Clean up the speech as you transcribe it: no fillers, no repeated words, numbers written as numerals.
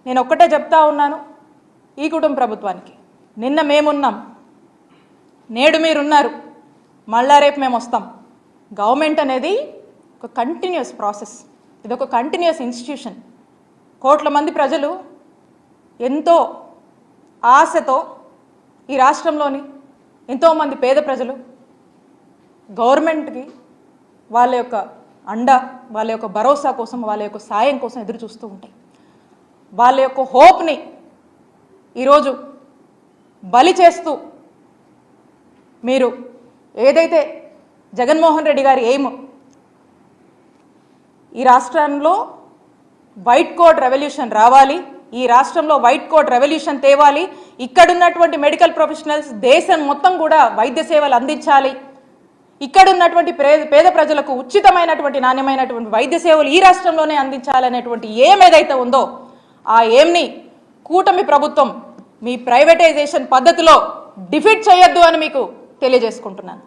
నేను ఒక్కటే చెప్తా ఉన్నాను ఈ కుటుంబ ప్రభుత్వానికి, నిన్న మేమున్నాం, నేడు మీరున్నారు, మళ్ళా రేపు మేము వస్తాం. గవర్నమెంట్ అనేది ఒక కంటిన్యూస్ ప్రాసెస్, ఇది ఒక కంటిన్యూస్ ఇన్స్టిట్యూషన్. కోట్ల మంది ప్రజలు ఎంతో ఆశతో ఈ రాష్ట్రంలోని ఎంతోమంది పేద ప్రజలు గవర్నమెంట్కి వాళ్ళ యొక్క అండ, వాళ్ళ యొక్క భరోసా కోసం, వాళ్ళ యొక్క సాయం కోసం ఎదురు చూస్తూ ఉంటాయి. వాళ్ళ యొక్క హోప్ని ఈరోజు బలి చేస్తూ మీరు ఏదైతే జగన్మోహన్ రెడ్డి గారి ఎయిమ్ ఈ రాష్ట్రంలో వైట్ కోట్ రెవల్యూషన్ రావాలి, ఈ రాష్ట్రంలో వైట్ కోట్ రెవల్యూషన్ తేవాలి, ఇక్కడున్నటువంటి మెడికల్ ప్రొఫెషనల్స్ దేశం మొత్తం కూడా వైద్య సేవలు అందించాలి, ఇక్కడున్నటువంటి పేద ప్రజలకు ఉచితమైనటువంటి నాణ్యమైనటువంటి వైద్య సేవలు ఈ రాష్ట్రంలోనే అందించాలనేటువంటి ఏం ఏదైతే ఉందో ఆ ఏమ్ని కూటమి ప్రభుత్వం మీ ప్రైవేటైజేషన్ పద్ధతిలో డిఫీట్ చేయొద్దు అని మీకు తెలియజేసుకుంటున్నాను.